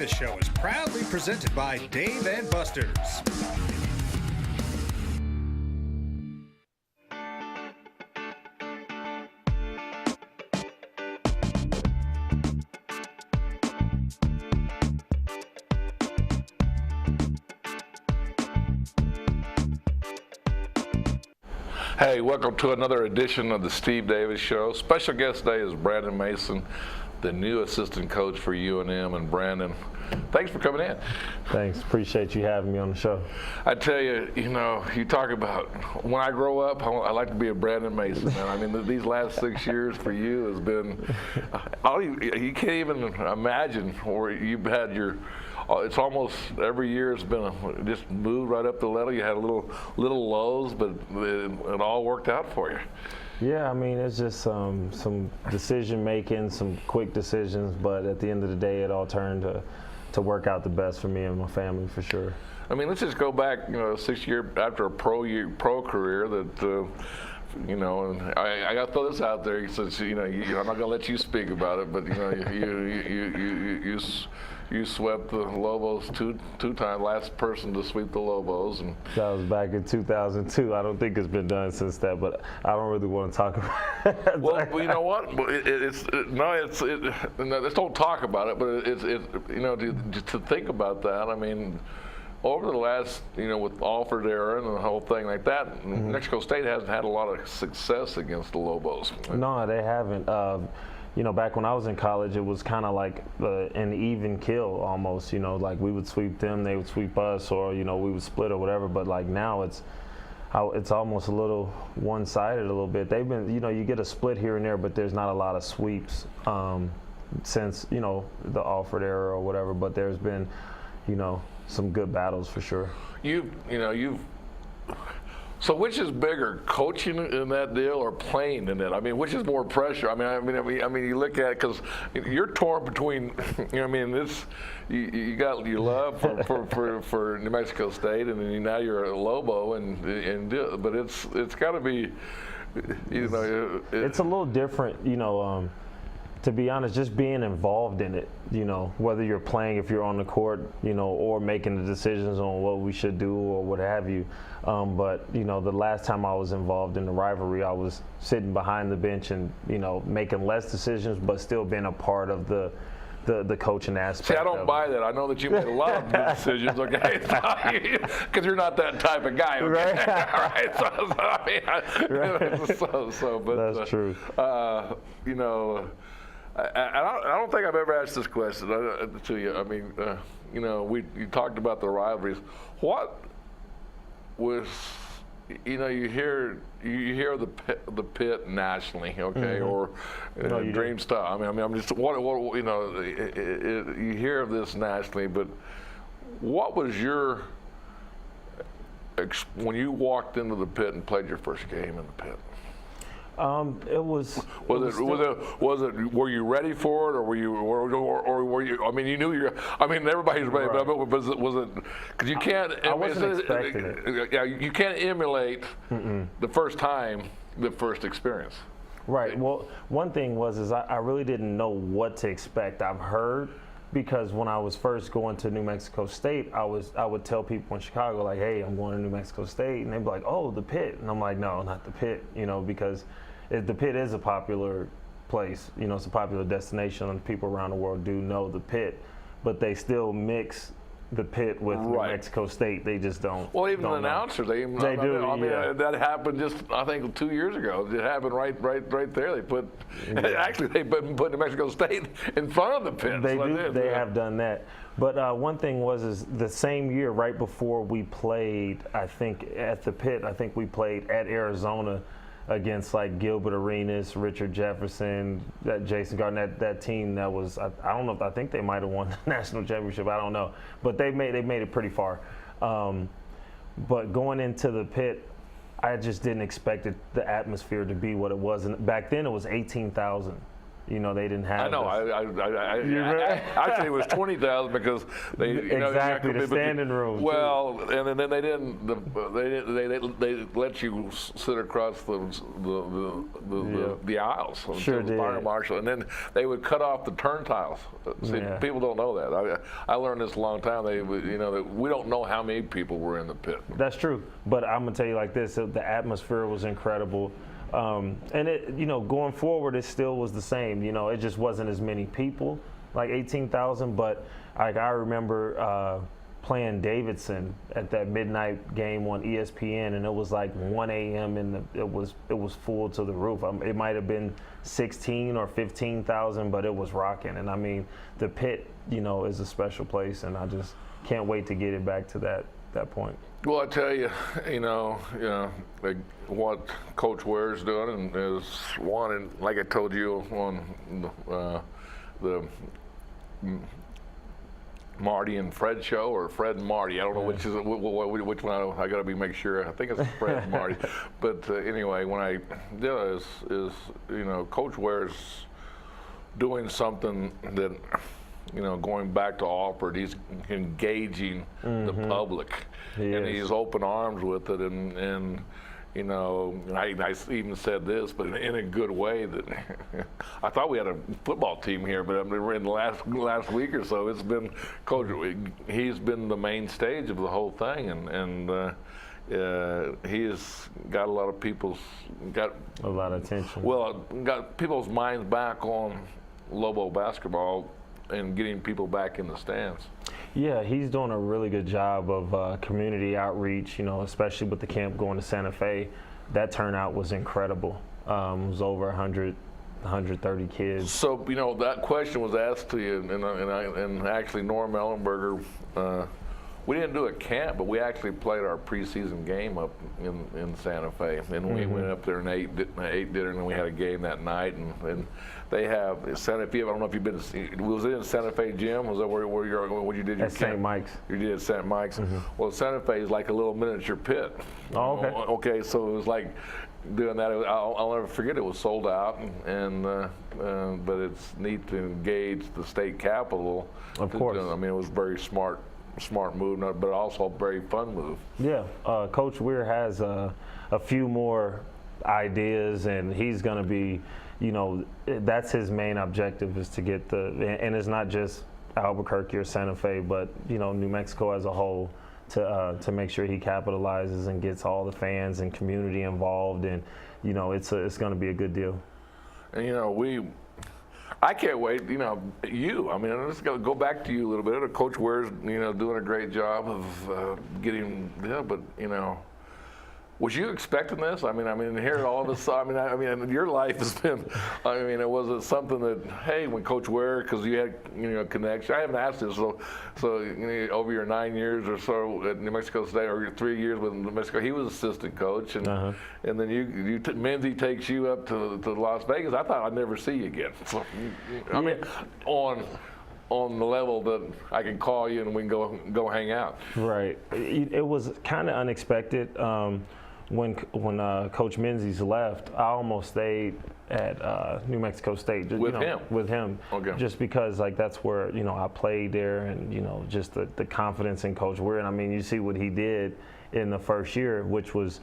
Davis Show is proudly presented by Dave and Buster's. Hey, welcome to another edition of the Steve Davis Show. Special guest today is Brandon Mason, the new assistant coach for UNM. And Brandon, thanks for coming in. Thanks. Appreciate you having me on the show. I tell you, you talk about when I grow up, I like to be a Brandon Mason. And I mean, these last 6 years for you has been, you can't even imagine where you've had your. It's almost every year has been just moved right up the ladder. You had little lows, but it all worked out for you. Yeah, I mean, it's just some decision making, some quick decisions, but at the end of the day, it all turned to work out the best for me and my family for sure. I mean, let's just go back, 6 years after a pro career that. And I got to throw this out there since I'm not going to let you speak about it, but you swept the Lobos two times, last person to sweep the Lobos, and that was back in 2002. I don't think it's been done since that, but I don't really want to talk about it. Well, you know what? Let's don't talk about it, but to think about that. I mean. Over the last, with Alford era and the whole thing like that, New Mexico State hasn't had a lot of success against the Lobos. No, they haven't. Back when I was in college, it was kind of like an even kill almost. Like we would sweep them, they would sweep us, or we would split or whatever. But like now, it's almost a little one-sided a little bit. They've been, you get a split here and there, but there's not a lot of sweeps since the Alford era or whatever. But there's been, some good battles for sure. So which is bigger, coaching in that deal or playing in it? I mean, which is more pressure? I mean, you look at it because you're torn between. You got your love for New Mexico State, and then now you're a Lobo, but it's got to be, It's a little different, to be honest, just being involved in it, whether you're playing, if you're on the court, or making the decisions on what we should do or what have you. But, the last time I was involved in the rivalry, I was sitting behind the bench and, making less decisions, but still being a part of the coaching aspect. See, I don't buy that. I know that you made a lot of good decisions, okay? Because you're not that type of guy, okay? Right. But that's true. I don't think I've ever asked this question to you. I mean, you talked about the rivalries. What was, you hear the pit nationally, okay, or Dream Style. I mean, I'm just you hear of this nationally, but what was your when you walked into the pit and played your first game in the pit? It was. Were you ready for it, or were you? I mean, you knew everybody's ready, but was it? Because you can't. I wasn't expecting it. Yeah, you can't emulate the first time, the first experience. Right. Well, one thing is I really didn't know what to expect. I've heard. Because when I was first going to New Mexico State, I would tell people in Chicago, like, hey, I'm going to New Mexico State. And they'd be like, oh, the pit. And I'm like, no, not the pit, because the pit is a popular place. It's a popular destination, and people around the world do know the pit. But they still mix the pit with New Mexico State. They just don't. Well, even the announcers, they do. That happened just, I think, 2 years ago. It happened right there. They put actually they put New Mexico State in front of the pit. They have done that. But one thing is the same year, right before we played, I think at the pit, we played at Arizona against like Gilbert Arenas, Richard Jefferson, that Jason Garnett, that team that was, I don't know, I think they might have won the national championship, I don't know, but they made it pretty far. But going into the pit, I just didn't expect the atmosphere to be what it was. And back then it was 18,000 You know, they didn't have. I know. Actually, it was 20,000 because they exactly the standing room. Well, and then they didn't. They let you sit across the aisles. Sure the did. Fire marshal, and then they would cut off the turntiles. See, people don't know that. I learned this a long time. That we don't know how many people were in the pit. That's true. But I'm gonna tell you like this: the atmosphere was incredible. And it, going forward, it still was the same. It just wasn't as many people, like 18,000. But like I remember playing Davidson at that midnight game on ESPN, and it was like 1 a.m. and it was full to the roof. It might have been 16 or 15,000, but it was rocking. And I mean, the pit, is a special place, and I just can't wait to get it back to that point. Well, I tell you, like what Coach Ware's doing is one, and like I told you on the Marty and Fred show, or Fred and Marty. I don't know which one. I got to make sure. I think it's Fred and Marty. But anyway, when I did is Coach Ware's doing something that. Going back to Alford, he's engaging the public, and he's open arms with it, and I even said this, but in a good way, that I thought we had a football team here, but in the last week or so, it's been Coach. He's been the main stage of the whole thing, and he has got a lot of a lot of attention. Well, got people's minds back on Lobo basketball. And getting people back in the stands. Yeah, he's doing a really good job of community outreach, especially with the camp going to Santa Fe. That turnout was incredible. It was over 130 kids. So, that question was asked to you, and actually Norm Ellenberger, we didn't do a camp, but we actually played our preseason game up in Santa Fe. And we went up there and ate dinner, and then we had a game that night. And they have Santa Fe. I don't know if you've been. Was it in Santa Fe gym? Was that where you did your at camp? St. Mike's. You did at St. Mike's. Well, Santa Fe is like a little miniature pit. Oh, okay. Okay, so it was like doing that. I'll never forget. It was sold out, but it's neat to engage the state capitol. Of course. I mean, it was very smart move, but also a very fun move. Yeah, Coach Weir has a few more ideas, and he's going to be, that's his main objective, is to get and it's not just Albuquerque or Santa Fe, but New Mexico as a whole, to make sure he capitalizes and gets all the fans and community involved, and it's going to be a good deal. And I can't wait. I mean, let's go back to you a little bit. Coach Ware's, doing a great job of getting. Yeah, but was you expecting this? I mean, here all of a sudden. I mean, your life has been. I mean, it was something that, hey, when Coach Ware, because you had connection. I haven't asked this, so over your 9 years or so at New Mexico State, or your 3 years with New Mexico, he was assistant coach, and and then Menzie takes you up to Las Vegas. I thought I'd never see you again. So, I mean, on the level that I can call you and we can go hang out. Right. It was kind of unexpected. When Coach Menzies left, I almost stayed at New Mexico State. With him. Okay. Just because that's where I played there, and just the confidence in Coach Weir. And I mean, you see what he did in the first year, which was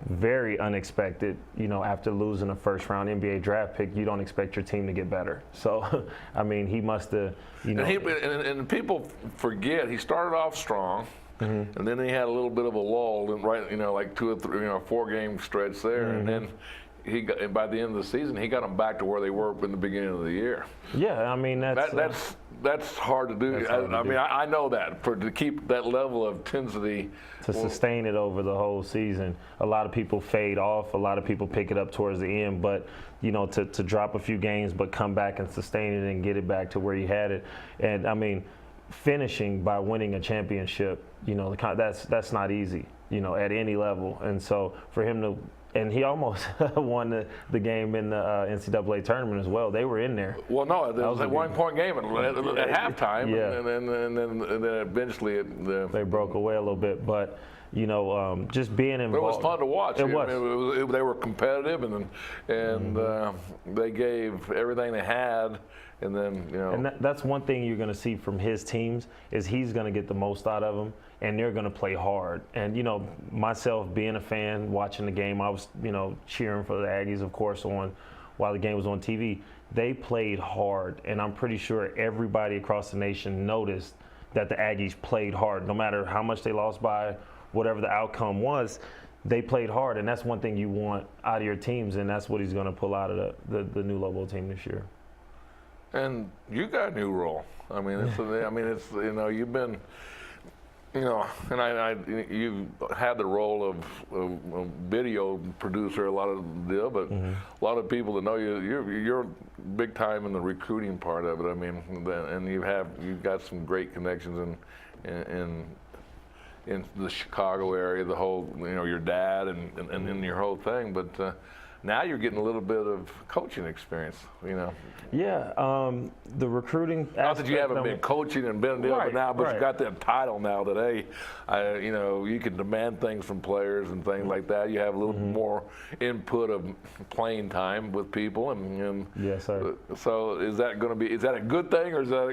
very unexpected. After losing a first-round NBA draft pick, you don't expect your team to get better. So, I mean, he must have. And people forget he started off strong. And then he had a little bit of a lull, like 2 or 3, 4-game stretch there, and then and by the end of the season, he got them back to where they were in the beginning of the year. Yeah, I mean that's hard to do. I know that to keep that level of intensity, to sustain it over the whole season. A lot of people fade off. A lot of people pick it up towards the end, but to drop a few games, but come back and sustain it and get it back to where you had it. And I mean, finishing by winning a championship, that's not easy, at any level. And so for him to, and he almost won the game in the NCAA tournament as well. They were in there. Well, no, it was a 1-point game at halftime, yeah. and then eventually they broke away a little bit. But just being involved. It was fun to watch. It was. I mean, they were competitive, and they gave everything they had. And then, And that's one thing you're going to see from his teams is he's going to get the most out of them, and they're going to play hard. And, myself being a fan, watching the game, I was, cheering for the Aggies, of course, while the game was on TV. They played hard, and I'm pretty sure everybody across the nation noticed that the Aggies played hard. No matter how much they lost by, whatever the outcome was, they played hard, and that's one thing you want out of your teams, and that's what he's going to pull out of the new Lobo team this year. And you got a new role. I mean, it's you've been, and you had the role of video producer a lot of the deal, but a lot of people that know you're big time in the recruiting part of it. I mean, and you've got some great connections in the Chicago area, the whole, your dad and your whole thing, but. Now you're getting a little bit of coaching experience, Yeah, the recruiting. Not that you haven't been coaching and been doing it now, but you got that title now that you can demand things from players and things like that. You have a little more input of playing time with people, and yes, sir. So is that a good thing, or is that?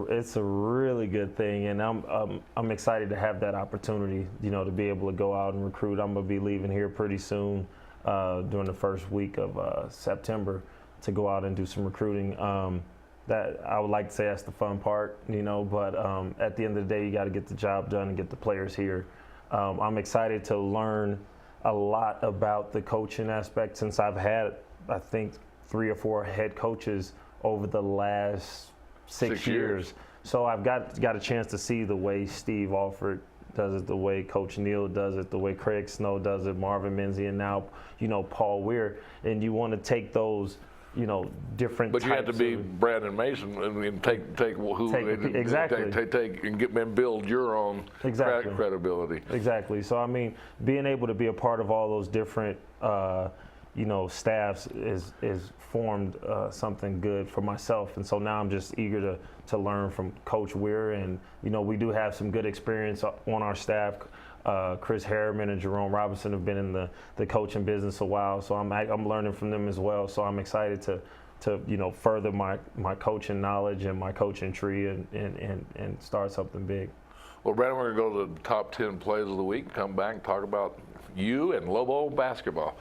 It's a really good thing, and I'm excited to have that opportunity, to be able to go out and recruit. I'm gonna be leaving here pretty soon. During the first week of September to go out and do some recruiting. That I would like to say that's the fun part, but at the end of the day, you got to get the job done and get the players here. I'm excited to learn a lot about the coaching aspect since I've had, I think, 3 or 4 head coaches over the last 6 years. So I've got a chance to see the way Steve Alford does it, the way Coach Neal does it, the way Craig Snow does it, Marvin Menzie, and now, Paul Weir. And you want to take those, different. But you have to be Brandon Mason and take and build your own credibility. Exactly. So I mean, being able to be a part of all those different, staffs is formed something good for myself. And so now I'm just eager to learn from Coach Weir. And, we do have some good experience on our staff. Chris Harriman and Jerome Robinson have been in the coaching business a while. So I'm learning from them as well. So I'm excited to further my coaching knowledge and my coaching tree and start something big. Well, Brandon, we're going to go to the top 10 plays of the week, come back and talk about you and Lobo basketball.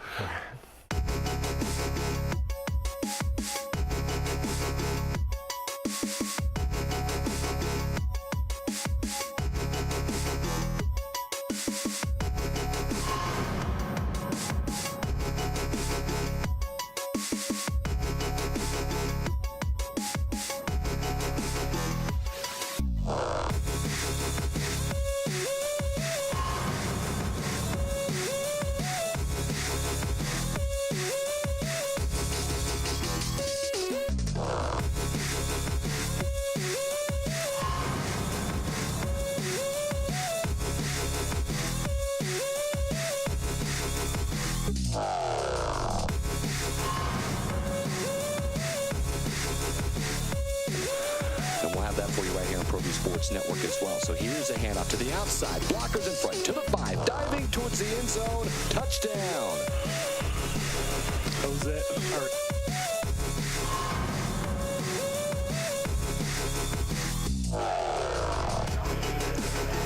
That for you right here on Proview Sports Network as well. So here's a handoff to the outside. Blockers in front to the 5. Diving towards the end zone. Touchdown. Jose.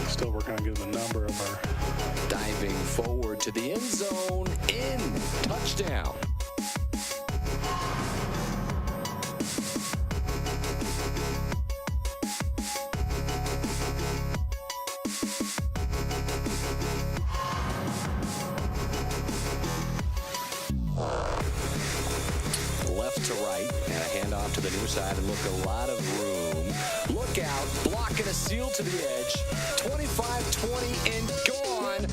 Still working on getting the number of our. Diving forward to the end zone. In. Touchdown. To right, and a handoff to the near side, and look, a lot of room. Look out, blocking a seal to the edge. 25-20 and gone.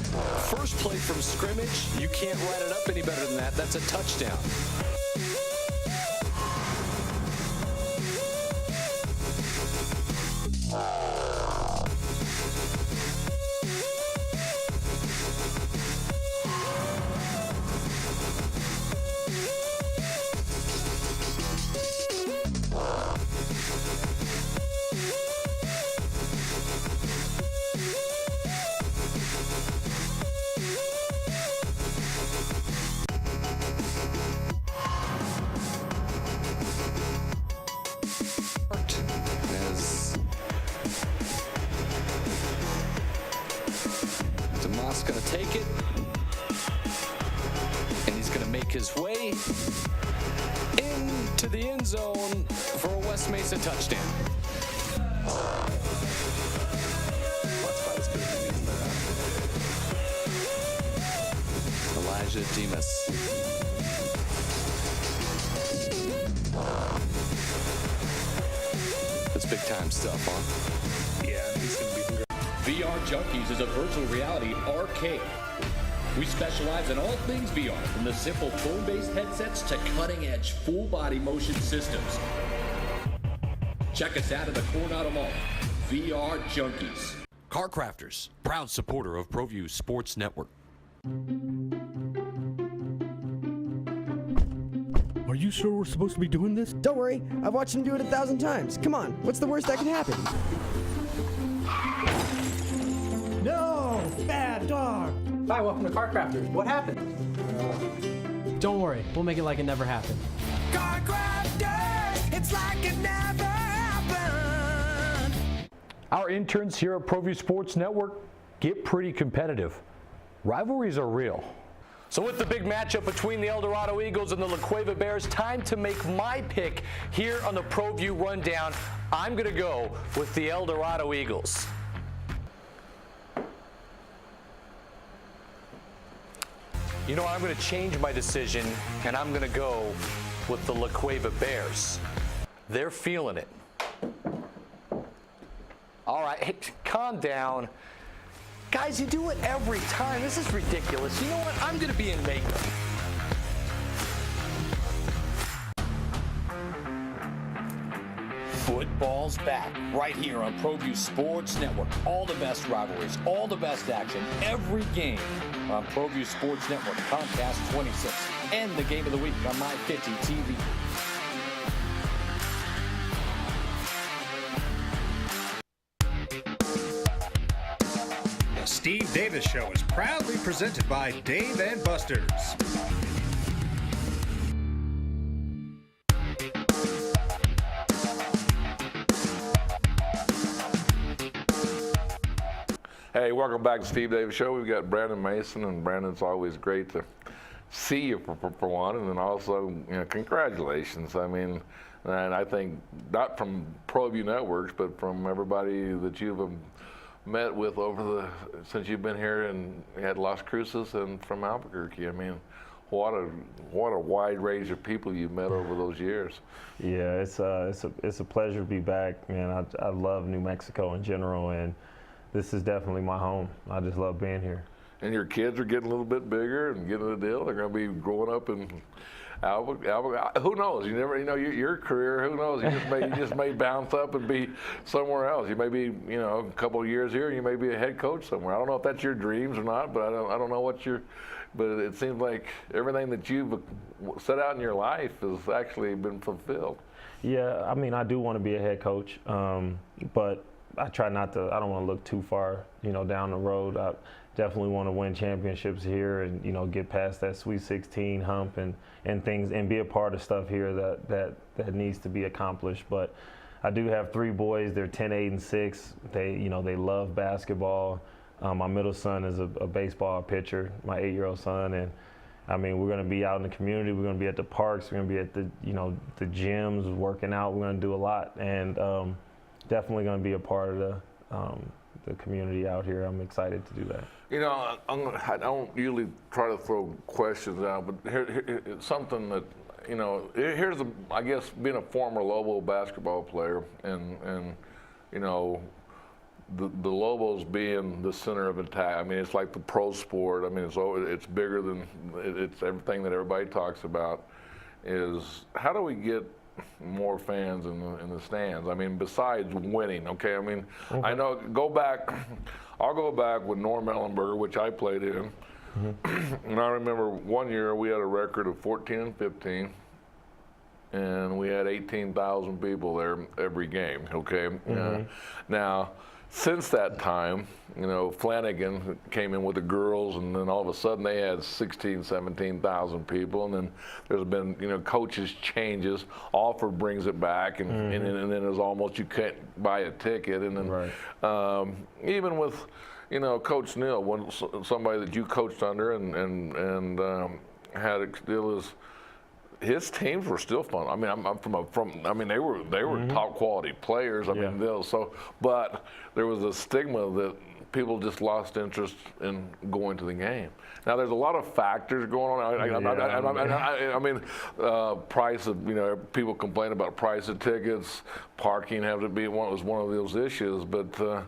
First play from scrimmage. You can't write it up any better than that. That's a touchdown. take it. And he's going to make his way into the end zone for a West Mesa touchdown. Elijah Demas. That's big time stuff, huh? Yeah, he's going to be great. VR Junkies is a virtual reality arcade. We specialize in all things VR, from the simple phone-based headsets to cutting-edge full-body motion systems. Check us out at the Coronado Mall. VR Junkies. Car Crafters, proud supporter of Proview Sports Network. Are you sure we're supposed to be doing this? Don't worry, I've watched him do it 1,000 times. Come on, what's the worst that can happen? No! Bad dog! Hi, welcome to Car Crafters. What happened? Don't worry, we'll make it like it never happened. Car Crafters, it's like it never happened. Our interns here at Proview Sports Network get pretty competitive. Rivalries are real. So with the big matchup between the El Dorado Eagles and the La Cueva Bears, time to make my pick here on the ProView Rundown. I'm going to go with the El Dorado Eagles. You know what, I'm going to change my decision, and I'm going to go with the La Cueva Bears. They're feeling it. All right, hey, calm down. Guys, you do it every time. This is ridiculous. You know what? I'm going to be in makeup. Football's back right here on ProView Sports Network. All the best rivalries, all the best action, every game on ProView Sports Network, Comcast 26, and the game of the week on My 50 TV. The Steve Davis Show is proudly presented by Dave and Buster's. Hey, welcome back to Steve Davis Show. We've got Brandon Mason, and Brandon's always great to see you for one, and then also, you know, congratulations. I mean, and I think not from ProView Networks, but from everybody that you've met with since you've been here and had Las Cruces and from Albuquerque. I mean, what a wide range of people you've met over those years. Yeah, it's a pleasure to be back, man. I love New Mexico in general, and this is definitely my home. I just love being here. And your kids are getting a little bit bigger and getting the deal. They're going to be growing up in Albuquerque. Who knows? You never, your career. Who knows? You just may bounce up and be somewhere else. You may be, a couple of years here, and you may be a head coach somewhere. I don't know if that's your dreams or not, but I don't know what But it seems like everything that you've set out in your life has actually been fulfilled. Yeah, I mean, I do want to be a head coach, but I try not to. I don't want to look too far, down the road. I definitely want to win championships here and get past that Sweet 16 hump and things and be a part of stuff here that needs to be accomplished. But I do have 3 boys. They're 10, 8, and 6. They they love basketball. My middle son is a baseball pitcher. My 8-year-old son, and I mean, we're going to be out in the community. We're going to be at the parks. We're going to be at the gyms, working out. We're going to do a lot, and definitely going to be a part of the community out here. I'm excited to do that. I don't usually try to throw questions out, but here something that, here's I guess being a former Lobo basketball player and the Lobos being the center of attack. I mean, it's like the pro sport. I mean, it's bigger than it's everything that everybody talks about. Is how do we get more fans in the stands? I mean, besides winning, okay? I mean, I know I'll go back with Norm Ellenberger, which I played in. And I remember one year we had a record of 14 and 15, and we had 18,000 people there every game, okay? Now, since that time, Flanagan came in with the girls, and then all of a sudden they had 16, 17,000 people, and then there's been, coaches changes. Alford brings it back, and then it's almost you can't buy a ticket, and then even with, Coach Neal, somebody that you coached under, and had still is. His teams were still fun. I mean, they were top quality players. I mean, but there was a stigma that people just lost interest in going to the game. Now, there's a lot of factors going on. Price of, people complain about price of tickets, parking was one of those issues, but.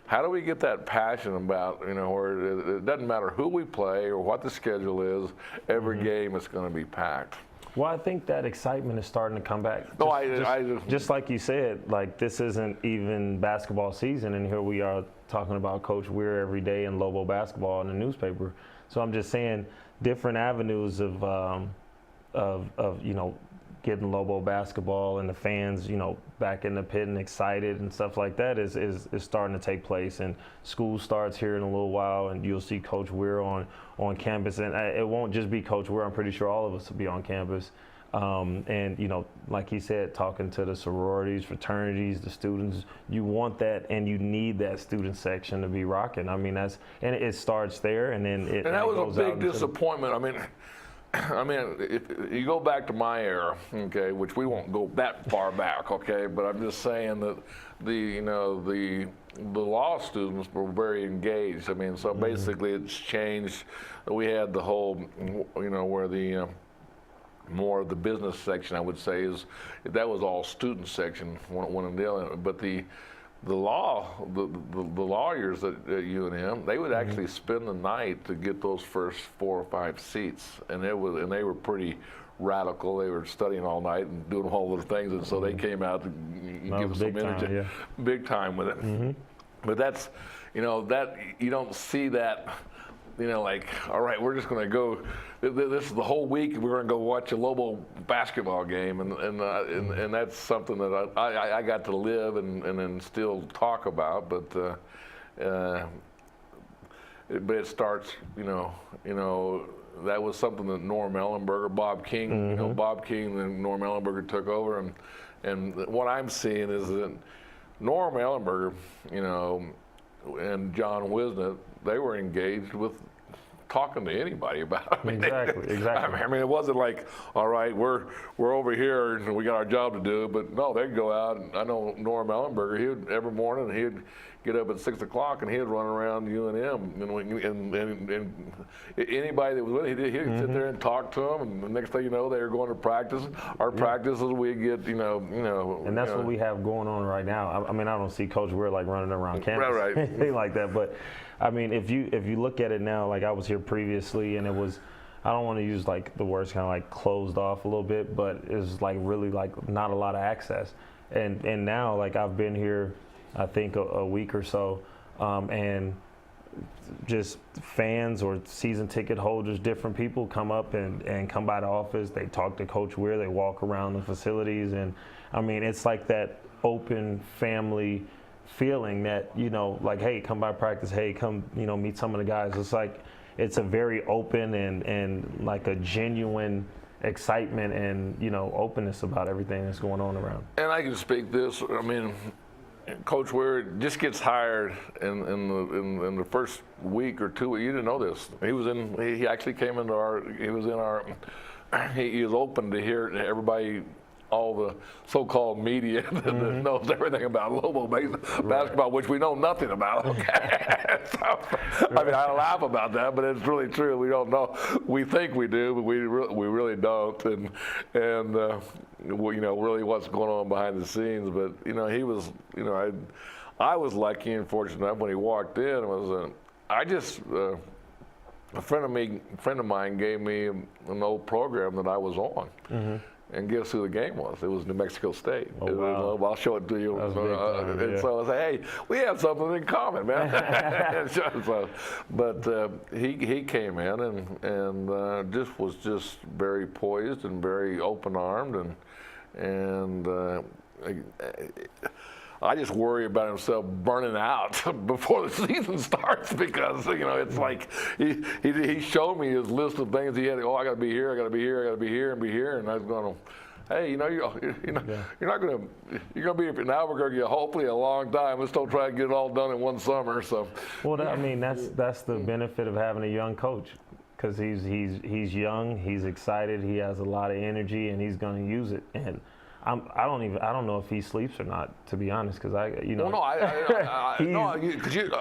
How do we get that passion about, where it doesn't matter who we play or what the schedule is, every game is going to be packed? Well, I think that excitement is starting to come back. Just like you said, like this isn't even basketball season, and here we are talking about Coach Weir every day in Lobo basketball in the newspaper. So I'm just saying different avenues of getting Lobo basketball and the fans, back in the pit and excited and stuff like that is starting to take place. And school starts here in a little while, and you'll see Coach Weir on campus. And it won't just be Coach Weir. I'm pretty sure all of us will be on campus. And, like he said, talking to the sororities, fraternities, the students, you want that and you need that student section to be rocking. I mean, and it starts there, and then it. And that was a big disappointment. I mean, if you go back to my era, okay, which we won't go that far back, okay, but I'm just saying that the law students were very engaged. I mean, so basically it's changed. We had the whole, where the more of the business section, I would say, that was all student section, one and dealing, but the lawyers at UNM, they would actually spend the night to get those first 4 or 5 seats, and they were pretty radical. They were studying all night and doing all those things, and so they came out to give us some energy, big time with it. But that's, that you don't see that. Like, all right, we're just going to go. This is the whole week. We're going to go watch a Lobo basketball game, and that's something that I got to live and then still talk about. But it starts, that was something that Norm Ellenberger, Bob King, Bob King, and Norm Ellenberger took over, and what I'm seeing is that Norm Ellenberger, and John Wisnett, they were engaged with talking to anybody about it. Exactly. I mean, it wasn't like, all right, we're over here and we got our job to do, but no, they'd go out. And I know Norm Ellenberger, every morning he'd get up at 6 o'clock and he'd run around UNM, and anybody that was with him, he'd sit there and talk to them, and the next thing you know, they were going to practice. Our practices, we get, And that's what we have going on right now. I mean, I don't see Coach Weir like running around campus, anything like that, but I mean, if you look at it now, like I was here previously, and it was, I don't want to use like the words kind of like closed off a little bit, but it was like really like not a lot of access. And now like I've been here, I think a week or so, and just fans or season ticket holders, different people come up and come by the office. They talk to Coach Weir. They walk around the facilities, and I mean, it's like that open family feeling that, like, hey, come by practice. Hey, come, meet some of the guys. It's like, it's a very open and like a genuine excitement and, openness about everything that's going on around. And I can speak this. I mean, Coach Weir just gets hired in the first week or two. You didn't know this. He actually came into he was open to hear everybody, all the so-called media that knows everything about Lobo basketball, which we know nothing about. Okay, so, I mean, I laugh about that, but it's really true. We don't know. We think we do, but we really don't. And really what's going on behind the scenes. But he was, I was lucky and fortunate enough when he walked in. A friend of mine gave me an old program that I was on. And guess who the game was? It was New Mexico State. Oh, wow. I'll show it to you. And so I said, hey, we have something in common, man. But he came in and just was very poised and very open-armed. And I just worry about himself burning out before the season starts because it's like he showed me his list of things he had. Oh, I got to be here, I got to be here, I got to be here, and be here, and I was going to. Hey, you're gonna be in Albuquerque hopefully a long time. Let's don't try to get it all done in one summer. So, well, that's the benefit of having a young coach, because he's young, he's excited, he has a lot of energy, and he's going to use it. And I don't know if he sleeps or not, to be honest, because Well, no, because you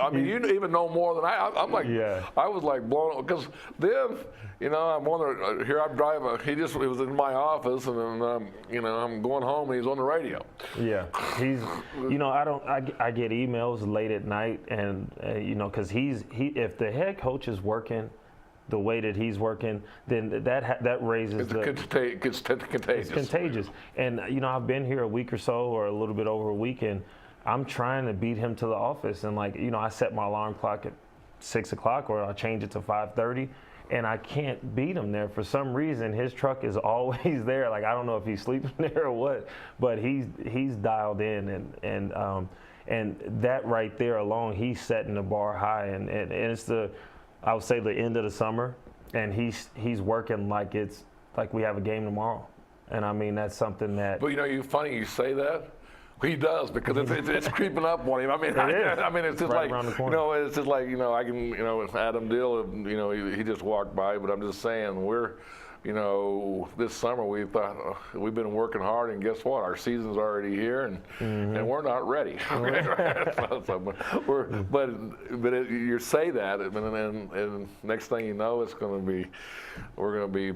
even know more than I'm like, I was like blown because then. I'm wondering. Here I'm driving. He was in my office, and then I'm going home, and he's on the radio. Yeah, he's. I get emails late at night, and because if the head coach is working the way that he's working, then that raises it's contagious. It's contagious. And I've been here a week or so, or a little bit over a week, and I'm trying to beat him to the office, and I set my alarm clock at 6 o'clock, or I change it to 5:30. And I can't beat him there. For some reason, his truck is always there. Like, I don't know if he's sleeping there or what, but he's dialed in, and that right there alone, he's setting the bar high, and it's I would say the end of the summer, and he's working like we have a game tomorrow, and I mean that's something that. But funny you say that. He does, because it's creeping up on him. I mean, it's just right like it's just like I can Adam Dill, he just walked by, but I'm just saying we're. This summer we thought we've been working hard, and guess what? Our season's already here, and we're not ready. But you say that, and next thing you know, we're going to be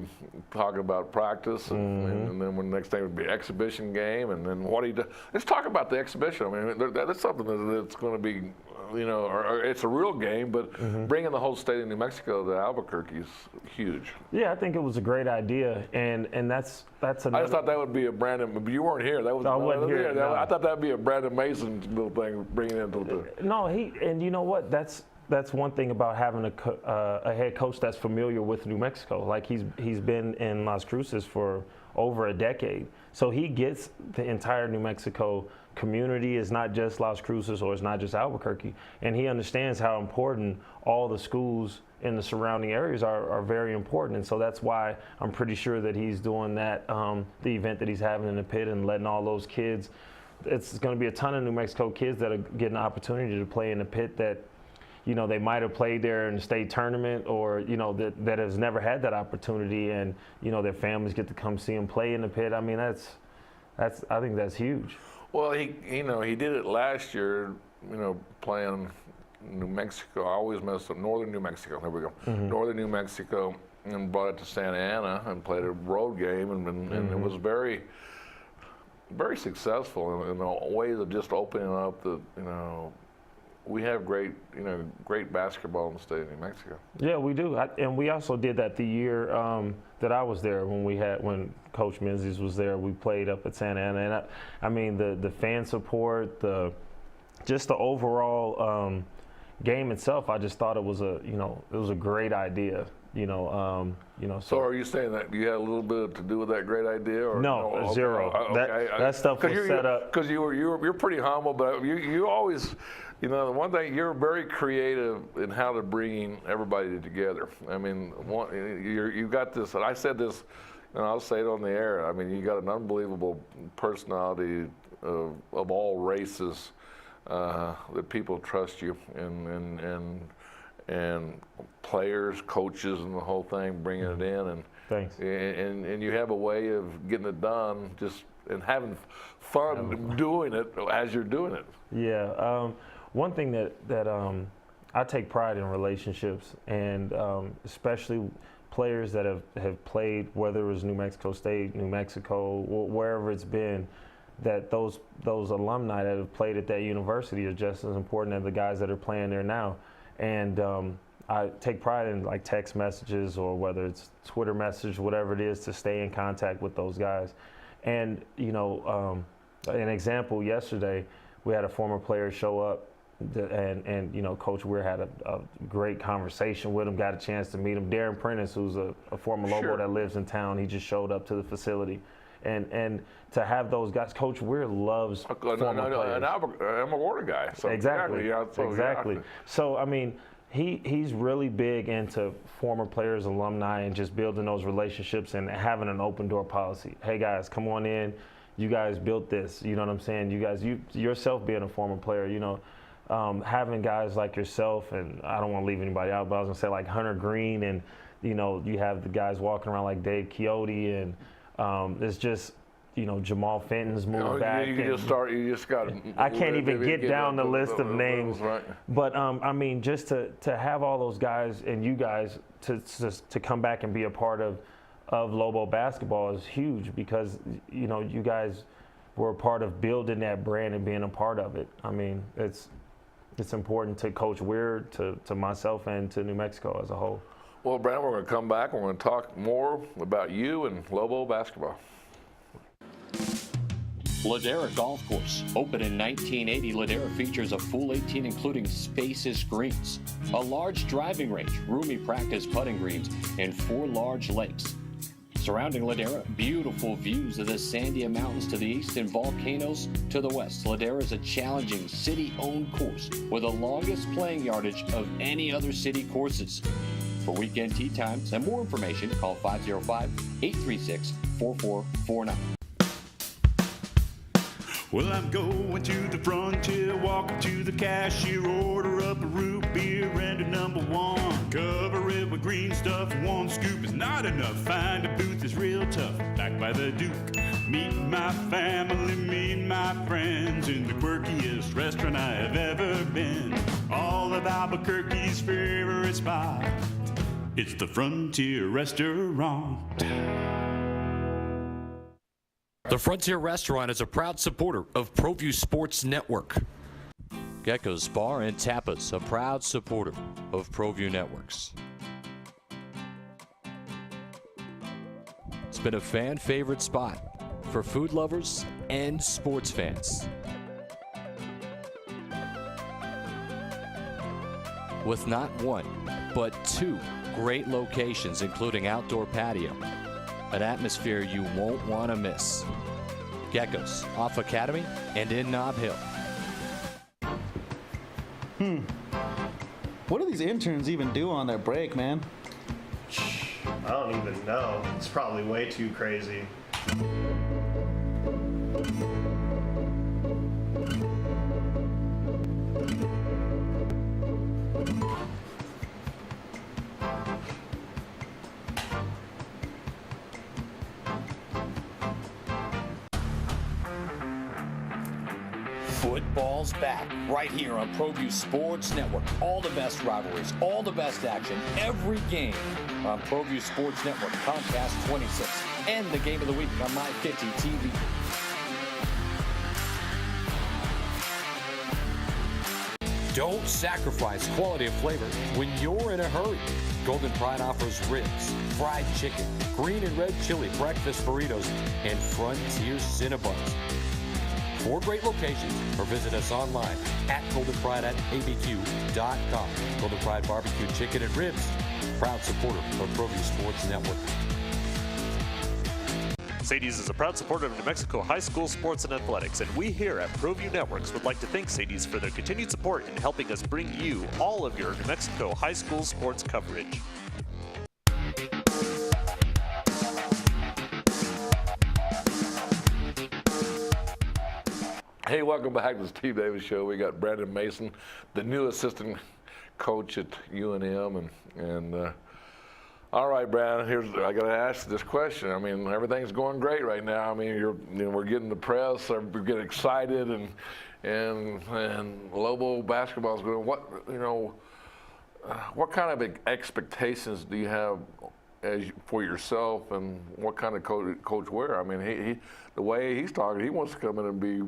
talking about practice, and then when the next thing would be exhibition game, and then what he does. Let's talk about the exhibition. I mean, that's something that's going to be. Or it's a real game, but bringing the whole state of New Mexico to Albuquerque is huge. Yeah, I think it was a great idea, and that's another. I just thought that would be a Brandon, but you weren't here. I wasn't here. No. I thought that would be a Brandon Mason little thing, bringing it into the. No, and you know what? That's one thing about having a head coach that's familiar with New Mexico. Like he's been in Las Cruces for over a decade, so he gets the entire New Mexico community. Is not just Las Cruces, or it's not just Albuquerque, and he understands how important all the schools in the surrounding areas are very important, and so that's why I'm pretty sure that he's doing that, the event that he's having in the pit, and letting all those kids. It's going to be a ton of New Mexico kids that are getting an opportunity to play in the pit that they might have played there in the state tournament, or that has never had that opportunity, and their families get to come see them play in the pit. I mean, I think that's huge. Well, he did it last year, playing New Mexico. I always messed up Northern New Mexico. There we go. Northern New Mexico, and brought it to Santa Ana and played a road game, and it was very, very successful in the ways of just opening up the, we have great basketball in the state of New Mexico. Yeah, we do, and we also did that the year that I was there, when Coach Menzies was there. We played up at Santa Ana, and I mean the fan support, just the overall game itself. I just thought it was a great idea. So are you saying that you had a little bit to do with that great idea, or no? Zero. Okay. That stuff was set up because you're pretty humble, but you always. The one thing, you're very creative in how to bring everybody together. I mean, you got this, and I said this, and I'll say it on the air. I mean, you got an unbelievable personality of all races that people trust you, and players, coaches, and the whole thing, bringing it in, and thanks. And you have a way of getting it done, and having fun doing it as you're doing it. Yeah. One thing that I take pride in relationships, and especially players that have played, whether it was New Mexico State, New Mexico, wherever it's been, that those alumni that have played at that university are just as important as the guys that are playing there now. And I take pride in like text messages, or whether it's Twitter message, whatever it is, to stay in contact with those guys. And an example, yesterday we had a former player show up, and Coach Weir had a great conversation with him, got a chance to meet him. Darren Prentice, who's a former Lobo that lives in town, he just showed up to the facility, And to have those guys, Coach Weir loves former players. And I'm a Water guy. So exactly. Exactly. So, I mean, he's really big into former players, alumni, and just building those relationships and having an open door policy. Hey, guys, come on in. You guys built this. You know what I'm saying? You guys, yourself being a former player, you know, having guys like yourself, and I don't want to leave anybody out, but I was going to say like Hunter Green, and, you know, you have the guys walking around like Dave Quixote, and it's just, you know, Jamal Fenton's moved back. You just got. I can't even get down the list of names. Right. But I mean, just to have all those guys and you guys to come back and be a part of Lobo basketball is huge, because, you know, you guys were a part of building that brand and being a part of it. I mean, it's important to Coach Weir, to myself, and to New Mexico as a whole. Well, Brandon, we're going to come back and we're going to talk more about you and Lobo basketball. Ladera Golf Course. Opened in 1980, Ladera features a full 18 including spacious greens, a large driving range, roomy practice putting greens, and 4 large lakes. Surrounding Ladera, beautiful views of the Sandia Mountains to the east and volcanoes to the west. Ladera is a challenging city-owned course with the longest playing yardage of any other city courses. For weekend tee times and more information, call 505-836-4449. Well, I'm going to the frontier, walking to the cashier, order up a root beer and a number 1. Cover it with green stuff, 1 scoop is not enough. Find a booth is real tough, back by the Duke. Meet my family, meet my friends in the quirkiest restaurant I have ever been. All of Albuquerque's favorite spot, it's the Frontier Restaurant. The Frontier Restaurant is a proud supporter of Proview Sports Network. Gecko's Bar and Tapas, a proud supporter of Proview Networks. It's been a fan favorite spot for food lovers and sports fans. With not 1, but 2 great locations, including outdoor patio, an atmosphere you won't want to miss. Gecko's, off Academy and in Nob Hill. What do these interns even do on their break, man? I don't even know. It's probably way too crazy. Football's back right here on Proview Sports Network. All the best rivalries, all the best action, every game on Proview Sports Network, Comcast 26, and the game of the week on My 50 TV. Don't sacrifice quality of flavor when you're in a hurry. Golden Pride offers ribs, fried chicken, green and red chili, breakfast burritos, and Frontier Cinnabons. 4 great locations, or visit us online at goldenpride@abq.com. Golden Pride Barbecue Chicken and Ribs, proud supporter of Proview Sports Network. Sadie's is a proud supporter of New Mexico high school sports and athletics, and we here at Proview Networks would like to thank Sadie's for their continued support in helping us bring you all of your New Mexico high school sports coverage. Hey, welcome back to the Steve Davis Show. We got Brandon Mason, the new assistant coach at UNM, and all right, Brandon. I got to ask this question. I mean, everything's going great right now. I mean, we're getting the press, we're getting excited, and Lobo basketball is going. What kind of expectations do you have for yourself, and what kind of coach Weir? I mean, he the way he's talking, he wants to come in and be.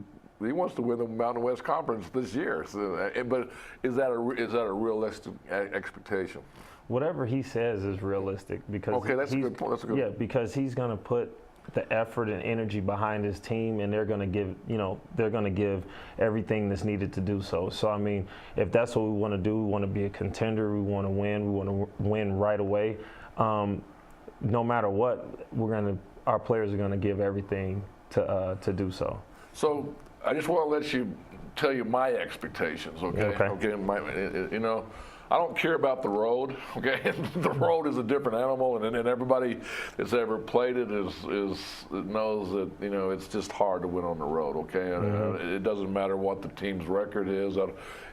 He wants to win the Mountain West Conference this year. So, but is that a realistic expectation? Whatever he says is realistic, because that's a good point. That's a good point. Because he's going to put the effort and energy behind his team, and they're going to give everything that's needed to do so. So I mean, if that's what we want to do, we want to be a contender. We want to win. We want to win right away. No matter what, we're going to our players are going to give everything to do so. So I just want to tell you my expectations, okay? You know, I don't care about the road, okay? The road is a different animal, and everybody that's ever played it knows that, you know, it's just hard to win on the road, okay? It doesn't matter what the team's record is,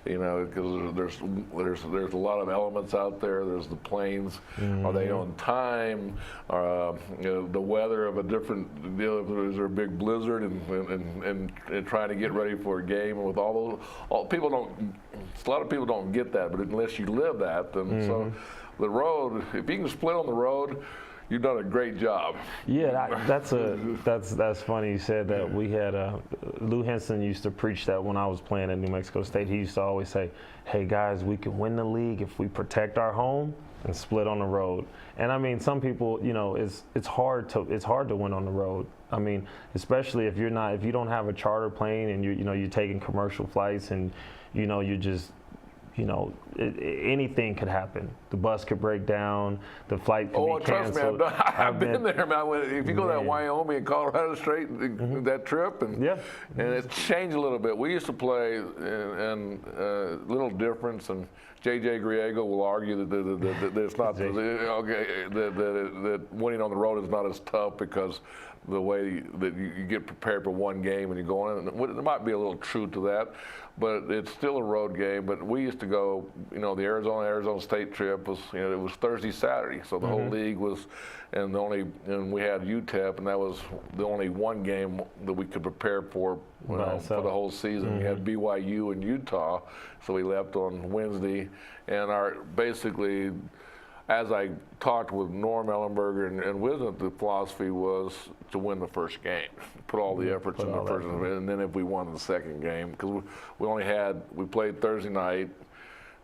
you know, because there's a lot of elements out there. There's the planes. Are they on time? You know, the weather of a different deal. Is there a big blizzard and trying to get ready for a game, and with all people don't. A lot of people don't get that, but unless you live that, then so the road. If you can split on the road, you've done a great job. Yeah, that's funny you said that. We had Lou Henson used to preach that when I was playing at New Mexico State. He used to always say, "Hey guys, we can win the league if we protect our home and split on the road." And I mean, some people, you know, it's hard to win on the road. I mean, especially if you don't have a charter plane and you're taking commercial flights and you just. You know, anything could happen. The bus could break down. The flight could be canceled. Trust me, I've been there, man. If you go to that Wyoming and Colorado straight, that trip, and it's changed a little bit. We used to play, and little difference, and J.J. Griego will argue that it's not that winning on the road is not as tough because the way that you get prepared for one game and you go on. And there might be a little truth to that, but it's still a road game. But we used to go, you know, the Arizona State trip was, you know, it was Thursday, Saturday, so the whole league was, and we had UTEP, and that was the only one game that we could prepare for for the whole season. We had BYU and Utah, so we left on Wednesday, and basically. As I talked with Norm Ellenberger and Wisdom, the philosophy was to win the first game, put all the efforts in the first, and then if we won the second game, because we played Thursday night,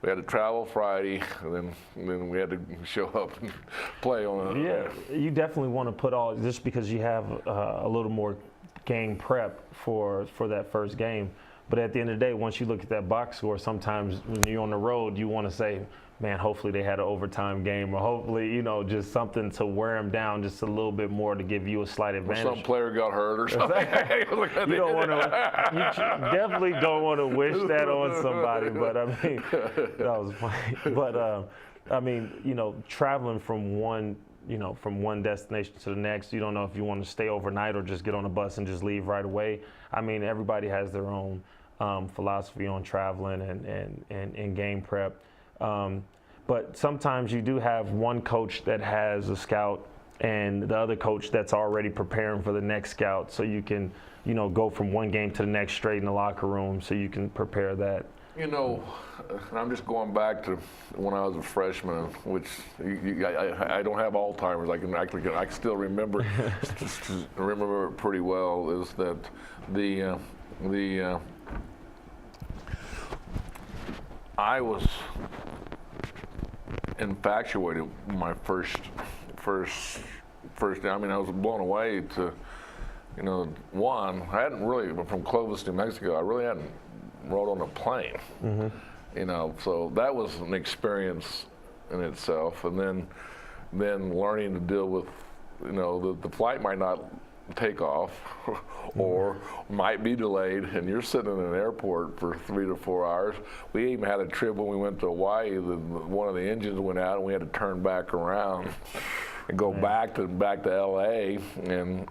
we had to travel Friday, and then we had to show up and play on it. Yeah, you definitely want to put all, just because you have a little more game prep for that first game. But at the end of the day, once you look at that box score, sometimes when you're on the road, you want to say, man, hopefully they had an overtime game, or hopefully, you know, just something to wear them down just a little bit more to give you a slight advantage. Or some player got hurt or something. You don't want to. You definitely don't want to wish that on somebody. But I mean, that was funny. But I mean, you know, traveling from one destination to the next, you don't know if you want to stay overnight or just get on a bus and just leave right away. I mean, everybody has their own philosophy on traveling and game prep. But sometimes you do have one coach that has a scout and the other coach that's already preparing for the next scout, so you can, you know, go from one game to the next straight in the locker room, so you can prepare that. You know, I'm just going back to when I was a freshman, which I don't have Alzheimer's. I can still remember remember it pretty well. Is that I was infatuated my first day. I mean, I was blown away to, you know, I hadn't really, from Clovis, New Mexico, I really hadn't rode on a plane. You know, so that was an experience in itself. And then learning to deal with, you know, the flight might not take off or might be delayed, and you're sitting in an airport for 3 to 4 hours. We even had a trip when we went to Hawaii, one of the engines went out and we had to turn back around and go back to LA and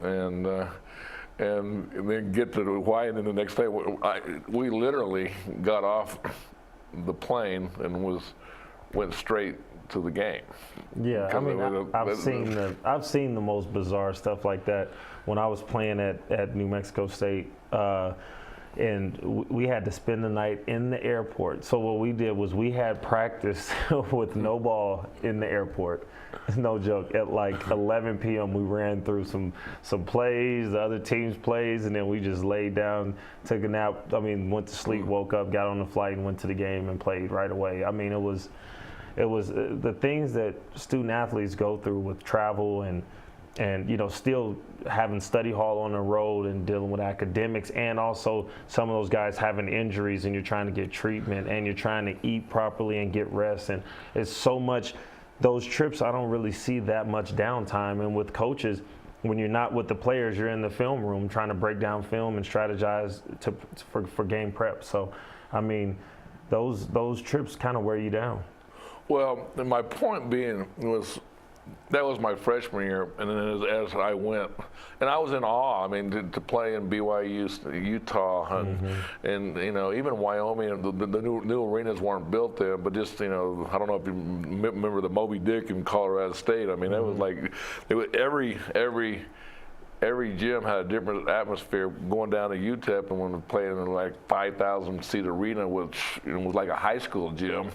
then get to Hawaii, and then the next day we literally got off the plane and went straight to the game. Yeah, I mean, I've seen the most bizarre stuff like that when I was playing at New Mexico State, and we had to spend the night in the airport. So what we did was we had practice with no ball in the airport. No joke. At like 11 p.m. we ran through some plays, the other team's plays, and then we just laid down, took a nap. I mean, went to sleep, woke up, got on the flight, and went to the game and played right away. I mean, it was the things that student athletes go through with travel and you know, still having study hall on the road and dealing with academics, and also some of those guys having injuries and you're trying to get treatment and you're trying to eat properly and get rest, and it's so much. Those trips, I don't really see that much downtime, and with coaches, when you're not with the players, you're in the film room trying to break down film and strategize for game prep. So, I mean, those trips kind of wear you down. Well, and my point being was that was my freshman year, and then as I went, and I was in awe. I mean, to play in BYU, Utah, and you know, even Wyoming. The new arenas weren't built then, but just, you know, I don't know if you remember the Moby Dick in Colorado State. I mean, that was like every gym had a different atmosphere. Going down to UTEP and when we played in like 5,000 seat arena, which was like a high school gym,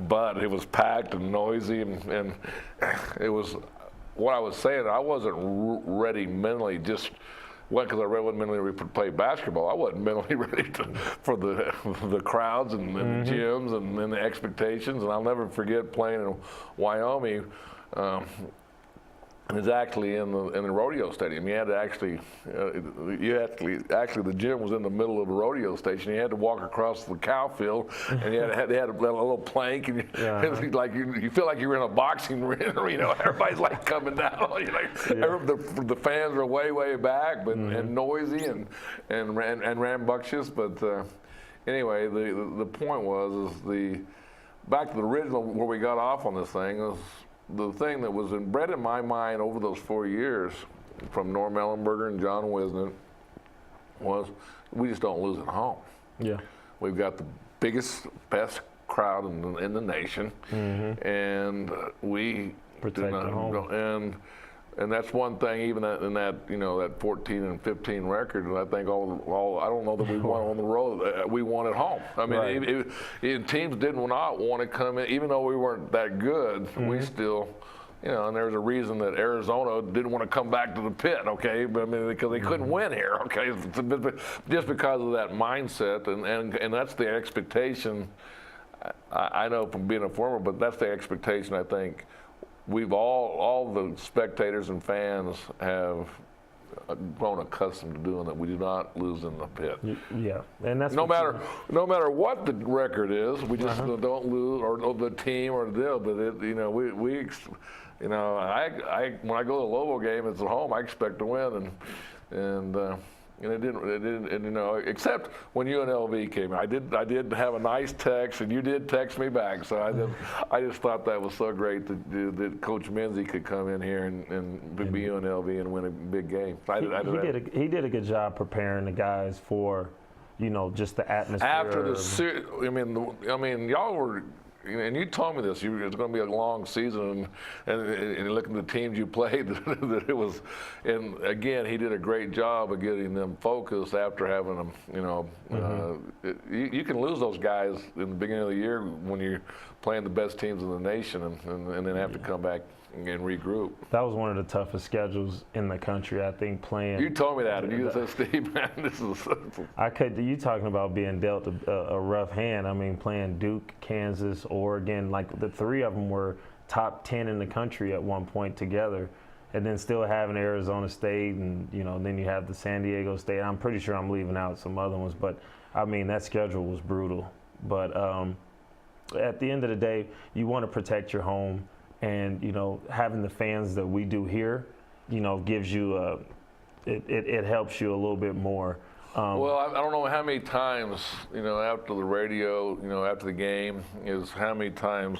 but it was packed and noisy, and it was what I was saying. I wasn't ready mentally, just because I wasn't mentally ready to play basketball. I wasn't mentally ready for the crowds and the gyms and the expectations. And I'll never forget playing in Wyoming. And it's actually in the rodeo stadium. You had to actually, the gym was in the middle of the rodeo station. You had to walk across the cow field, and they had a little plank, and it's like you feel like you're in a boxing ring. You know, everybody's like coming down. You know, the fans are way back, but and noisy and rambunctious. But anyway, the point was back to the original where we got off on this thing was. The thing that was bred in my mind over those 4 years from Norm Ellenberger and John Wisnett was we just don't lose at home. Yeah, we've got the biggest, best crowd in the nation, and we protect the home. And that's one thing, even in that, you know, that 14 and 15 record. And I think all I don't know that we won on the road. We won at home. I mean, teams did not want to come in, even though we weren't that good. We still, you know, and there's a reason that Arizona didn't want to come back to the pit. Okay, but I mean, because they couldn't win here. Okay, just because of that mindset, and that's the expectation. I know from being a former, but that's the expectation. I think. We've all the spectators and fans have grown accustomed to doing that. We do not lose in the pit. Yeah, and that's no matter what the record is. We just don't lose, or the team or the deal. But you know, we you know, I when I go to the Lobo game, it's at home. I expect to win, and it didn't, and you know, except when UNLV came in. I did have a nice text, and you did text me back. So I just thought that was so great that Coach Menzie could come in here and be UNLV and win a big game. He did a good job preparing the guys for, you know, just the atmosphere. After I mean, y'all were. And you told me this. It's going to be a long season, and looking at the teams you played, that it was. And again, he did a great job of getting them focused after having them. You know, you can lose those guys in the beginning of the year when you're playing the best teams in the nation, and then have to come back and regroup. That was one of the toughest schedules in the country, I think, playing. You told me that, and you said, Steve, man, this is. You talking about being dealt a rough hand. I mean, playing Duke, Kansas, Oregon, like the three of them were top 10 in the country at one point together, and then still having Arizona State, and you know, then you have the San Diego State. I'm pretty sure I'm leaving out some other ones, but I mean, that schedule was brutal. But at the end of the day, you want to protect your home. And, you know, having the fans that we do here, you know, gives you it helps you a little bit more. Well, I don't know how many times, you know, after the radio, you know, after the game, is how many times,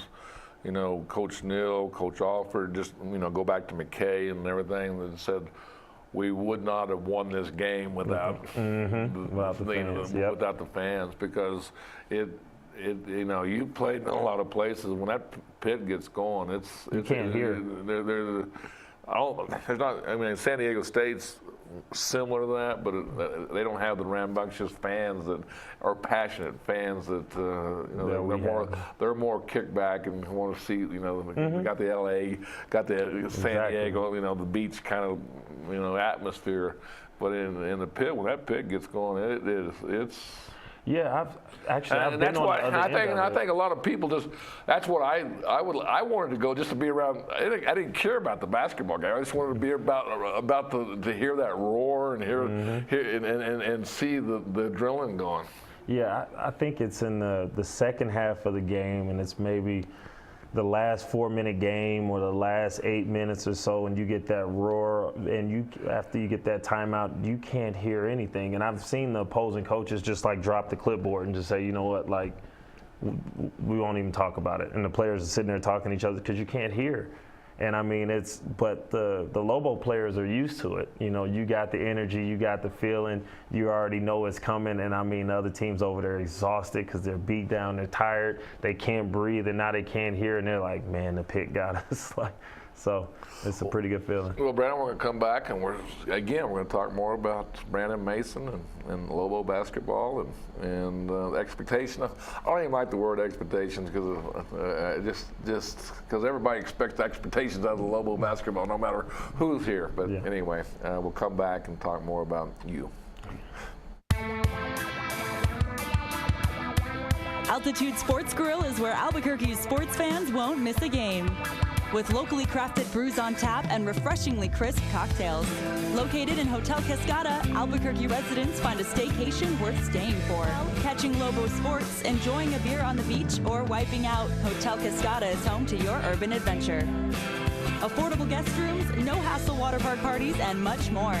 you know, Coach Neal, Coach Alford, just, you know, go back to McKay and everything that said we would not have won this game without without the fans, because you know, you played in a lot of places. When that pit gets going, you can't hear. I mean, San Diego State's similar to that, but they don't have the rambunctious fans that are passionate fans that you know, they're more kickback and want to see. You know, we got the LA, got the San Diego, you know, the beach kind of, you know, atmosphere. But in the pit, when that pit gets going, it's. Yeah, I've been on the other end of it. I think a lot of people just, that's what I wanted to go just to be around. I didn't care about the basketball game. I just wanted to be about to hear that roar and hear and see the adrenaline going. Yeah, I think it's in the second half of the game, and it's maybe the last 4-minute game or the last 8 minutes or so, and you get that roar, and after you get that timeout, you can't hear anything. And I've seen the opposing coaches just like drop the clipboard and just say, you know what, like, we won't even talk about it. And the players are sitting there talking to each other because you can't hear. And I mean, but the Lobo players are used to it. You know, you got the energy, you got the feeling, you already know it's coming. And I mean, the other teams over there are exhausted because they're beat down, they're tired, they can't breathe, and now they can't hear, and they're like, man, the pick got us. So it's a pretty good feeling. Well, Brandon, we're going to come back, and we're going to talk more about Brandon Mason and Lobo basketball and expectation. I don't even like the word expectations because just because everybody expects expectations out of the Lobo basketball, no matter who's here. But anyway, we'll come back and talk more about you. Altitude Sports Grill is where Albuquerque's sports fans won't miss a game. With locally crafted brews on tap and refreshingly crisp cocktails. Located in Hotel Cascada, Albuquerque residents find a staycation worth staying for. Catching Lobo sports, enjoying a beer on the beach, or wiping out, Hotel Cascada is home to your urban adventure. Affordable guest rooms, no-hassle water park parties, and much more.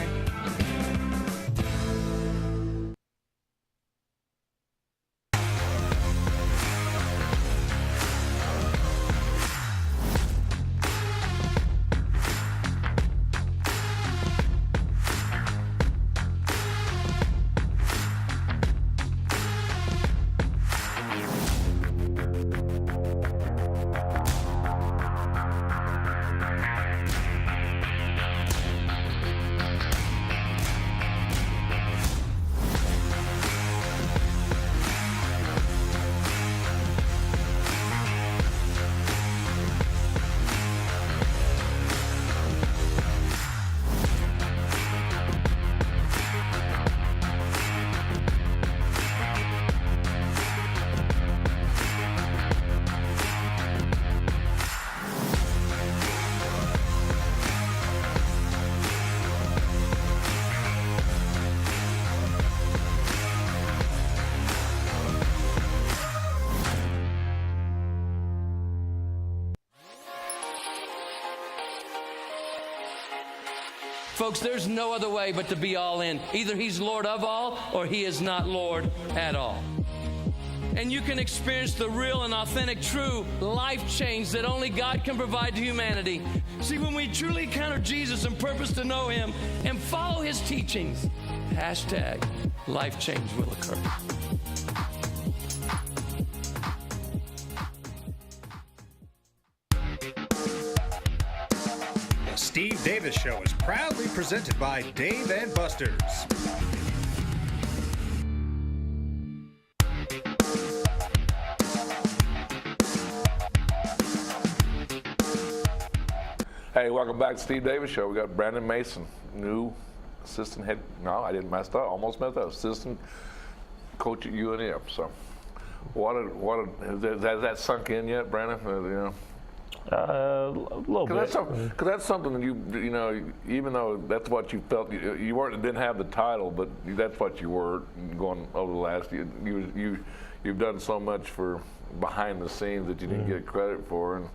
Folks, there's no other way but to be all in. Either he's Lord of all or he is not Lord at all. And you can experience the real and authentic, true life change that only God can provide to humanity. See, when we truly encounter Jesus and purpose to know him and follow his teachings, hashtag life change will occur. Steve Davis Show is proudly presented by Dave and Buster's. Hey, welcome back to Steve Davis Show. We got Brandon Mason, new assistant head. No, I didn't mess up. Almost messed up. Assistant coach at UNM. So, has that sunk in yet, Brandon? A little bit. Because that's something that you know, even though that's what you felt, you didn't have the title, but that's what you were going over the last year. You've done so much for behind the scenes that you didn't get credit for, and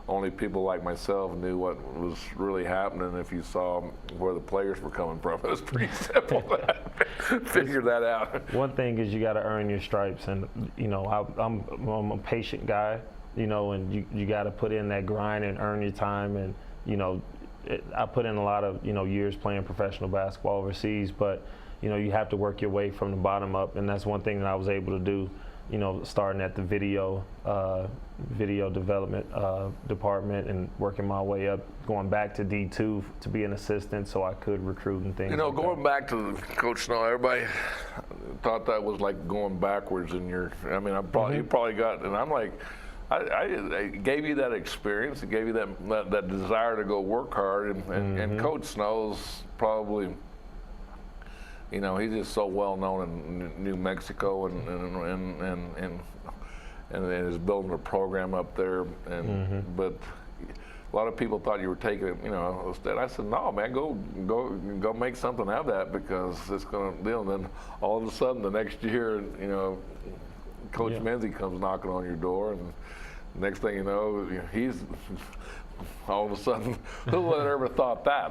only people like myself knew what was really happening. If you saw where the players were coming from, it was pretty simple to figure that out. One thing is you got to earn your stripes, and you know I'm a patient guy. You know, and you got to put in that grind and earn your time. And, you know, I put in a lot of, years playing professional basketball overseas, but, you have to work your way from the bottom up. And that's one thing that I was able to do, starting at the video development department and working my way up, going back to D2 to be an assistant so I could recruit and things. Going back to Coach Snow, everybody thought that was like going backwards in your, you probably got, and I'm like, I gave you that experience. It gave you that desire to go work hard, and Coach Snow's probably, he's just so well known in New Mexico, and is building a program up there. But a lot of people thought you were taking it, instead. I said, no, man, go make something out of that, because it's going to deal. And then all of a sudden, the next year, Coach Menzie comes knocking on your door, and next thing you know, he's all of a sudden, who would have ever thought that?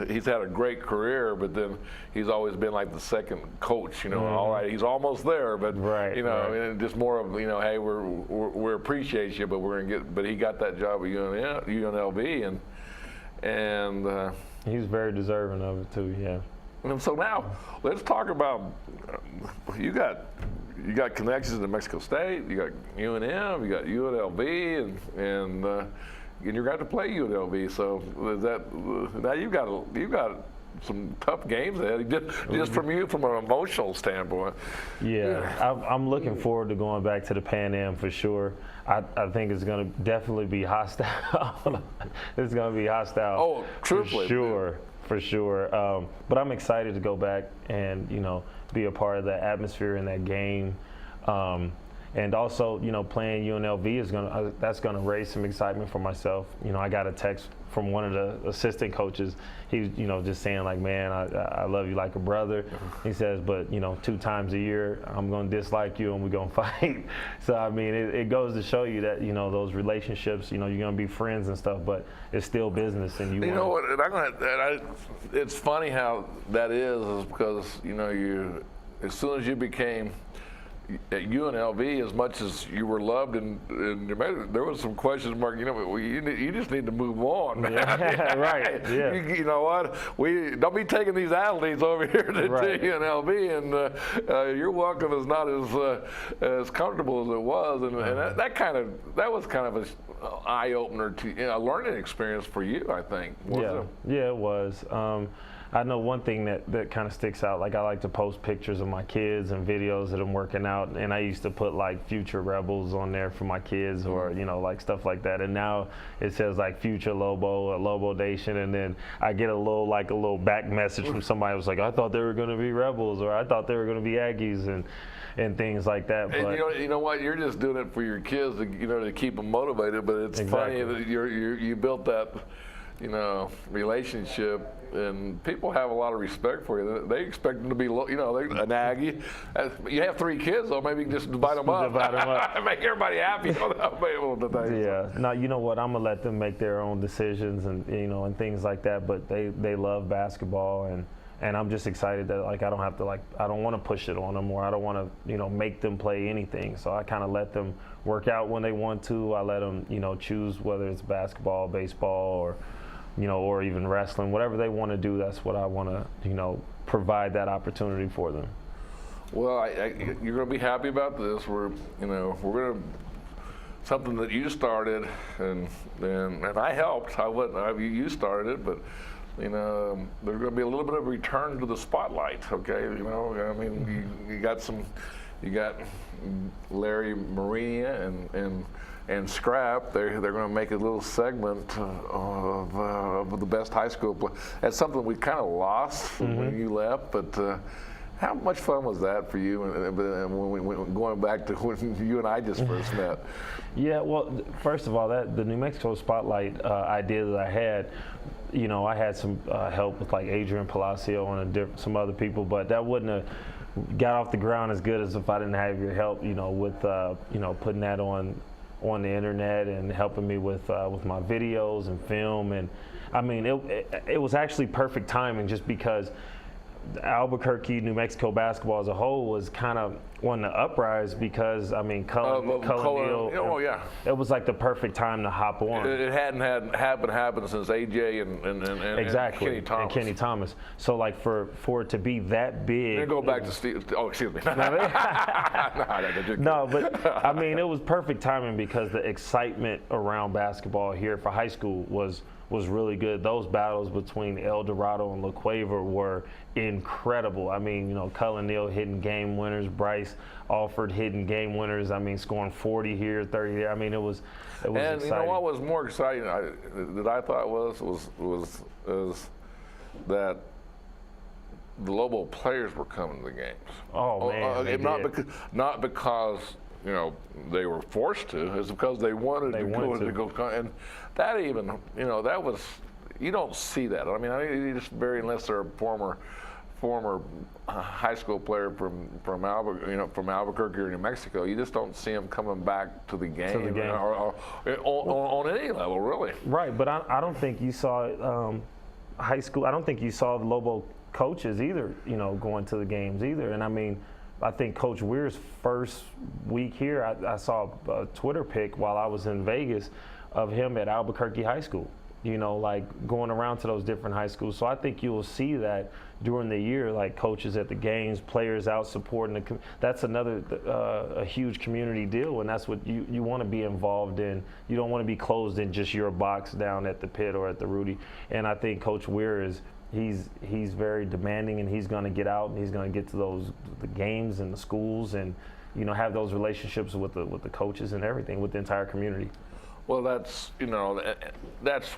He's had a great career, but then he's always been like the second coach. All right, he's almost there, but and just more of hey, we appreciate you, but we're gonna get. But he got that job at UNLV, and he's very deserving of it too. Yeah. And so now let's talk about you got connections to Mexico State, you got UNM, you got UNLV, and you're going to play UNLV. So is that now you've got some tough games ahead, just from an emotional standpoint. Yeah, I'm looking forward to going back to the Pan Am for sure. I think it's going to definitely be hostile. It's going to be hostile. Oh, truthfully. For sure. But I'm excited to go back and, be a part of that atmosphere in that game. And also, playing UNLV that's gonna raise some excitement for myself. I got a text from one of the assistant coaches. He was, just saying like, man, I love you like a brother. He says, but 2 times a year, I'm gonna dislike you and we're gonna fight. So I mean, it goes to show you that those relationships, you're gonna be friends and stuff, but it's still business. And it's funny how that is because as soon as you became at UNLV, as much as you were loved, and there was some question mark. You just need to move on, man. Yeah, right. Yeah. You know what? We don't be taking these athletes over here to UNLV, and your welcome is not as comfortable as it was, and that was kind of an eye opener to a learning experience for you, I think. Yeah, it was. I know one thing that kind of sticks out, like I like to post pictures of my kids and videos that I'm working out, and I used to put like Future Rebels on there for my kids or, like stuff like that. And now it says like Future Lobo or Lobo Nation, and then I get a little back message from somebody who was like, I thought they were going to be Rebels, or I thought they were going to be Aggies, and things like that. And but you know what? You're just doing it for your kids to keep them motivated, but it's funny that you built that relationship, and people have a lot of respect for you. They expect them to be, they're an Aggie. You have 3 kids, though. Maybe you can just divide them up. Make everybody happy. Yeah. Now, you know what? I'm gonna let them make their own decisions and and things like that. But they love basketball, and I'm just excited that I don't have to I don't want to push it on them, or I don't want to make them play anything. So I kind of let them work out when they want to. I let them choose whether it's basketball, baseball, or or even wrestling, whatever they want to do. That's what I want to, provide that opportunity for them. Well, you're going to be happy about this. We're going to something that you started, and I helped. You started it, but there's going to be a little bit of a return to the spotlight. Okay, you got Larry Marina and Scrap. They're going to make a little segment of the best high school play. That's something we kind of lost when you left, but how much fun was that for you? And when going back to when you and I just first met. Yeah, well, first of all, the New Mexico Spotlight idea that I had, I had some help with like Adrian Palacio and some other people, but that wouldn't have got off the ground as good as if I didn't have your help, with putting that on the internet and helping me with my videos and film. And I mean, it was actually perfect timing, just because Albuquerque, New Mexico basketball as a whole was kind of on the uprise, because I mean, Cullen Neal, it was like the perfect time to hop on. It hadn't happened since AJ and Kenny Thomas. So like for it to be that big. Then go back to Steve. Oh, excuse me. No, but I mean, it was perfect timing because the excitement around basketball here for high school was really good. Those battles between El Dorado and La Cueva were incredible. I mean, Cullen Neal hitting game winners, Bryce Alford hitting game winners. I mean, scoring 40 here, 30 there. I mean, it was and exciting. What was more exciting that I thought was that the Lobo players were coming to the games. Oh man, not because they were forced to. It's because they wanted to go. And that even, that was, you don't see that. I mean, you just unless they're a former high school player from Albuquerque or New Mexico, you just don't see him coming back to the game, or on any level, really. Right, but I don't think you saw high school. I don't think you saw the Lobo coaches either, going to the games either. And I mean, I think Coach Weir's first week here, I saw a Twitter pic while I was in Vegas of him at Albuquerque High School, like going around to those different high schools. So I think you will see that during the year, like coaches at the games, players out supporting that's another a huge community deal, and that's what you want to be involved in. You don't want to be closed in just your box down at the Pit or at the Rudy. And I think Coach Weir he's very demanding, and he's going to get out and he's going to get to the games and the schools, and have those relationships with the coaches and everything, with the entire community. Well, that's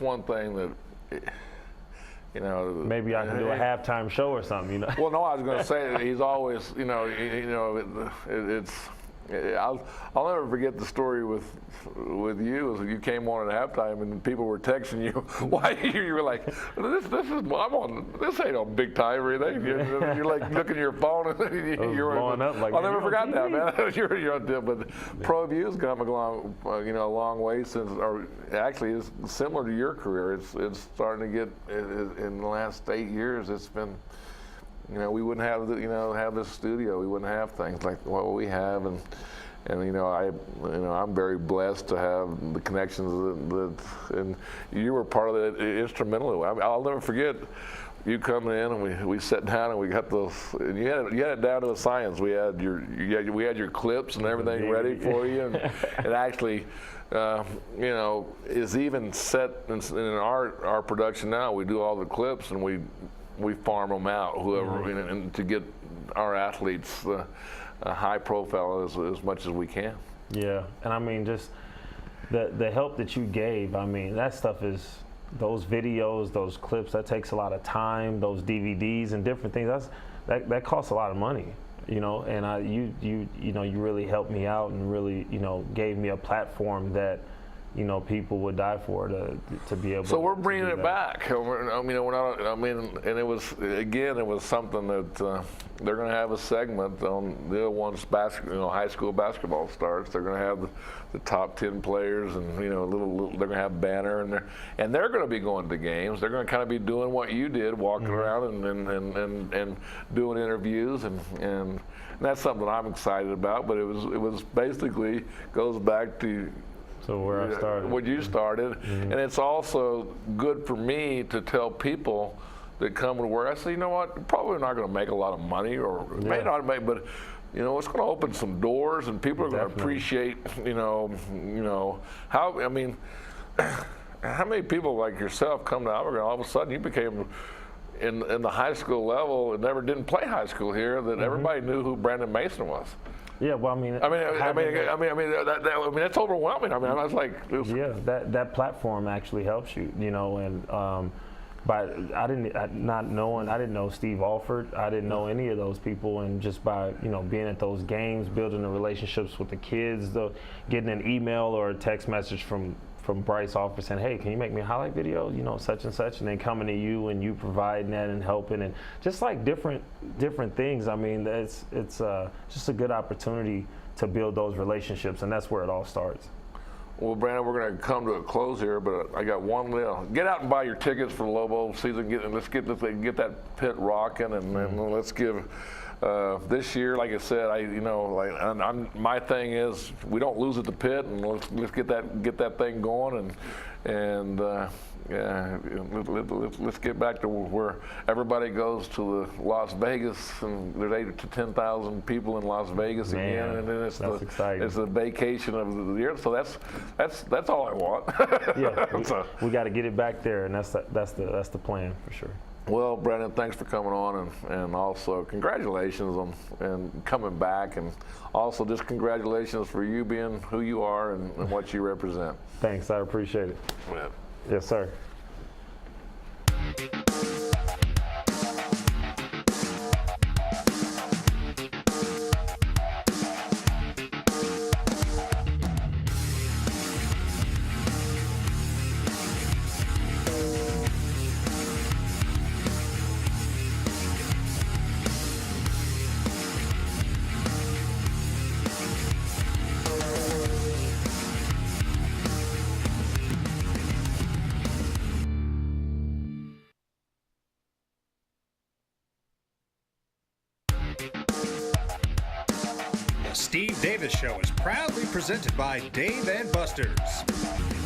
one thing that maybe I can do a halftime show or something. Well, no, I was going to say that he's always it's. I'll never forget the story with you. As you came on at halftime and people were texting you, why you were like, this ain't no big time or anything. You're like looking at your phone and you're blowing up. Like, I'll never forget that, man. you're on deal, but Proview's come along, a long way since, or actually it's similar to your career. It's starting to get in the last 8 years. It's been. We wouldn't have have this studio. We wouldn't have things like what we have, and I'm very blessed to have the connections and you were part of it instrumental. I'll never forget you coming in, and we sat down and we got those. And you had it down to a science. We had your clips and everything ready for you, and actually. Is even set in our production now. We do all the clips and we farm them out, whoever, and to get our athletes a high profile as much as we can. Yeah, and I mean, just the help that you gave, I mean, that stuff is, those videos, those clips, that takes a lot of time, those DVDs and different things, that costs a lot of money, and you really helped me out and really, gave me a platform that, people would die for to be able. So we're bringing it back. We're not. And it was something that they're going to have a segment on the once high school basketball starts. They're going to have the top 10 players, and they're going to have banner, and they're going to be going to games. They're going to kind of be doing what you did, walking around and doing interviews, and that's something I'm excited about. But it was basically goes back to. So where I started. What you started. And it's also good for me to tell people that come to where I say, probably not going to make a lot of money, or may not make, but it's going to open some doors, and people are going to appreciate, how many people like yourself come to Albuquerque, all of a sudden you became in the high school level and didn't play high school here, that everybody knew who Brandon Mason was. Yeah, well, that's overwhelming. I was like, that platform actually helps you, and but I didn't know Steve Alford. I didn't know any of those people, and just by being at those games, building the relationships with the kids, getting an email or a text message from Bryce Alford saying, hey, can you make me a highlight video, such and such, and then coming to you and you providing that and helping, and just like different things. I mean, it's just a good opportunity to build those relationships, and that's where it all starts. Well, Brandon, we're going to come to a close here, but I got one little. Get out and buy your tickets for Lobo season. Let's get that Pit rocking, and let's give. This year, like I said, my thing is we don't lose at the Pit, and let's get that thing going, and let's get back to where everybody goes to the Las Vegas, and there's 8,000 to 10,000 people in Las Vegas again, and then it's the vacation of the year. So that's all I want. Yeah, we got to get it back there, and that's the plan for sure. Well, Brandon, thanks for coming on, and also congratulations on and coming back, and also just congratulations for you being who you are and what you represent. Thanks, I appreciate it. Yeah. Yes, sir. Davis Show is proudly presented by Dave and Buster's.